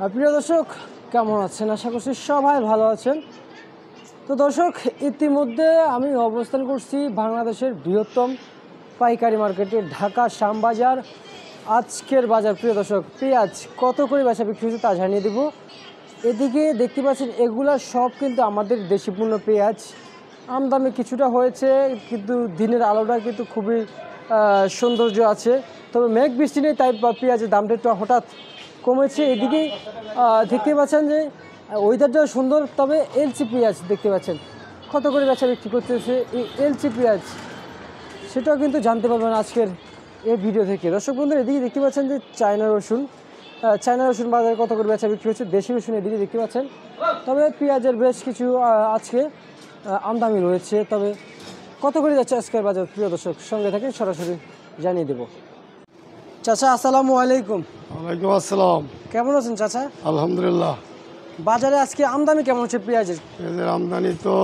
প্রিয় দর্শক, কেমন আছেন? আশা করছি সবাই ভালো আছেন। তো দর্শক, ইতিমধ্যে আমি অবস্থান করছি বাংলাদেশের বৃহত্তম পাইকারি মার্কেটে ঢাকা শ্যামবাজার। আজকের বাজার প্রিয় দর্শক, পেঁয়াজ কত করে বেচা বিক্রি হচ্ছে তা জানিয়ে দেব। এদিকে দেখতে পাচ্ছেন এগুলা সব কিন্তু আমাদের দেশি পণ্য পেঁয়াজ। আমদামি কিছুটা হয়েছে, কিন্তু দিনের আলোটা কিন্তু খুবই সৌন্দর্য আছে। তবে মেঘ বৃষ্টি নেই, তাই পেঁয়াজের দামটা একটু হঠাৎ কমেছে। এদিকে দেখতে পাচ্ছেন যে ওয়েদারটা সুন্দর, তবে এলচি পেঁয়াজ দেখতে পাচ্ছেন কত করে বেচা বিক্রি করতেছে এই এলচি পেঁয়াজ, সেটাও কিন্তু জানতে পারবেন আজকের এই ভিডিও থেকে। দর্শক বন্ধুরা, এদিকে দেখতে পাচ্ছেন যে চায়না রসুন বাজারে কত করে বেচা বিক্রি হচ্ছে। দেশি রসুন এদিকে দেখতে পাচ্ছেন। তবে পেঁয়াজের বেশ কিছু আজকে আমদানি রয়েছে। তবে কত করে যাচ্ছে আজকের বাজার প্রিয় দর্শক, সঙ্গে থাকেন, সরাসরি জানিয়ে দেব। চাচা, আসসালামু আলাইকুম। ওয়ালাইকুম আসসালাম। কেমন আছেন চাচা? আলহামদুলিল্লাহ। বাজারে আজকে আমদানি কেমন হচ্ছে পেঁয়াজের? পেঁয়াজের আমদানি তো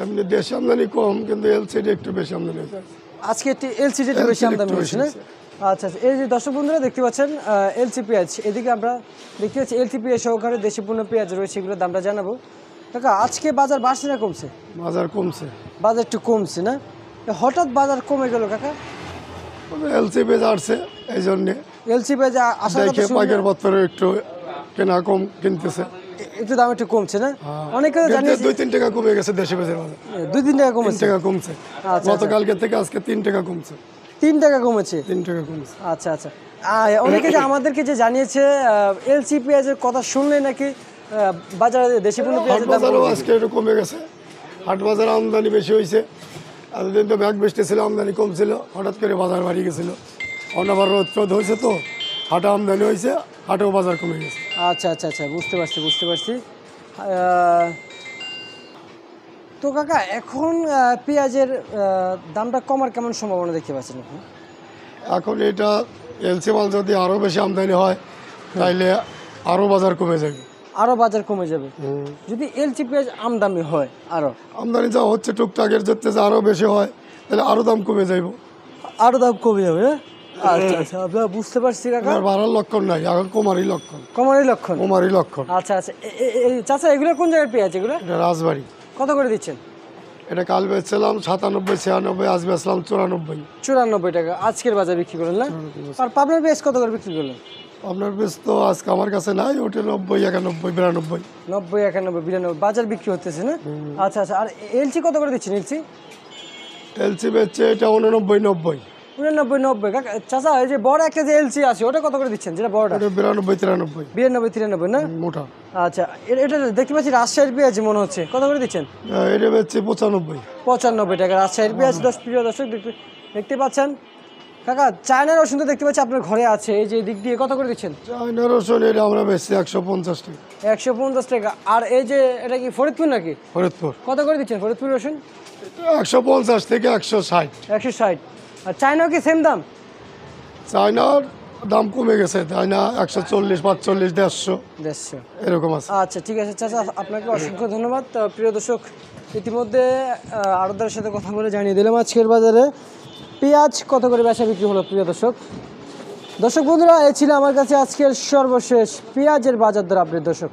এমনি দেশি আমদানি কম, কিন্তু এলসিডি একটু বেশি আমদানি হয়েছে। আজকে এলসিডি একটু বেশি আমদানি হচ্ছে না? আচ্ছা, এই যে দর্শক বন্ধুরা দেখতে পাচ্ছেন এলসি পেঁয়াজ, এদিকে আমরা দেখতে পাচ্ছি এলসি পেঁয়াজ সহকারে দেশি পণ্য পেঁয়াজ রয়েছে, এগুলোর দামটা জানাবো। কাকা, আজকে বাজার বাড়ছে না কমছে? বাজার কমছে। বাজার একটু কমছে না? হঠাৎ বাজার কমে গেল কাকা? এলসি পেঁয়াজ আসছে, এই জন্যে এলসি পেঁয়াজ আসার কথা শুনলে পাইকার পত্র একটু কেনা কম কিনতেছে, একটু দাম একটু কমছে না? অনেকে জানিয়েছে 2-3 টাকা কমে গেছে দেশি পেঁয়াজের বাজার। 2-3 টাকা কমেছে? 3 টাকা কমছে। গতকালকে থেকে আজকে 3 টাকা কমছে। 3 টাকা কমেছে? 3 টাকা কমছে। আচ্ছা আচ্ছা। অনেকে যে আমাদেরকে যে জানিয়েছে এলসি পেঁয়াজের কথা শুনলে নাকি বাজারে দেশি পণ্য পেঁয়াজের দাম আজকে একটু কমে গেছে। হাট বাজারে আমদানি বেশি হয়েছে। এতদিন তো ব্যাগ বৃষ্টি ছিল, আমদানি কম ছিল, হঠাৎ করে বাজার বাড়ি গেছিল। অন্যবার রোদ হয়েছে, তো হাটে আমদানি হয়েছে, হাটেও বাজার কমে গেছে। আচ্ছা আচ্ছা আচ্ছা, বুঝতে পারছি। তো কাকা, এখন পেঁয়াজের দামটা কমার কেমন সম্ভাবনা দেখতে পাচ্ছেন আপনি? এখন এটা এলসি মাল যদি আরও বেশি আমদানি হয়, তাইলে আরও বাজার কমে যাবে। আরও বাজার কমে যাবে যদি এলসি পেঁয়াজ আমদানি হয়? আমদানি যা হচ্ছে টুকটাকের যাতে আরও বেশি হয়, তাহলে আরও দাম কমে যাইব। আরও দাম কমে যাবে? আচ্ছা আচ্ছা, আপনারা বুঝতে পারছি কাকা। বাড়ার লক্ষণ নাই, এখন কমারই লক্ষণ। কমারই লক্ষণ। আচ্ছা আচ্ছা। চাচা, এগুলো কোন জায়গার পেঁয়াজ? এগুলো এটা রাজবাড়ি। কত করে দিচ্ছেন? এটা কাল বেচছিলাম 97-96, আজ বেচলাম 94 টাকা আজকের বাজার বিক্রি করলেন না? আর পাবনার পেঁয়াজ কত করে বিক্রি করলেন? আপনার বেশ তো আজকে আমার কাছে নাই, ওটা 90, 91, 92। 90, 91, 92 বাজার বিক্রি হতেছে না? আচ্ছা আচ্ছা। আর এলসি কত করে দিচ্ছেন? এলসি বেচছে এটা 89, 90। 89, 90 কাকা। চাচা, এই যে বড় একটা যে এলসি আছে, ওটা কত করে দিচ্ছেন? যেটা বড়টা 92, 93। 92, 93 না? মোটা। আচ্ছা, এটা দেখতে পাচ্ছি রাজশাহীর পেঁয়াজ মনে হচ্ছে। কত করে দিচ্ছেন? এটা বেচছে 95। 95 টাকা রাজশাহীর পেঁয়াজ। প্রিয় দর্শক, দেখতে পাচ্ছেন কাকা, চায়না রসুন তো দেখতে পাচ্ছি আপনার ঘরে আছে, এই যে দিক দিয়ে কত করে দিচ্ছেন? চায়না রসুন এটা আমরা বেচছি 150 টাকা। 150 টাকা। আর এই যে এটা কি ফরিদপুর নাকি? ফরিদপুর। কত করে দিচ্ছেন ফরিদপুর রসুন? 150 থেকে 160। 160। আর চায়নাও কি সেম দাম? চায়নার দাম কমে গেছে, চায়না 140, 45, 150 এরকম আছে। আচ্ছা, ঠিক আছে চাচা, আপনাকে অসংখ্য ধন্যবাদ। প্রিয় দর্শক, ইতিমধ্যে আড়তদারের সাথে কথা বলে জানিয়ে দিলাম আজকের বাজারে পেঁয়াজ কত করে বেচা বিক্রি হলো। প্রিয় দর্শক বন্ধুরা, এই ছিল আমার কাছে আজকের সর্বশেষ পেঁয়াজের বাজার দর আপডেট। দর্শক।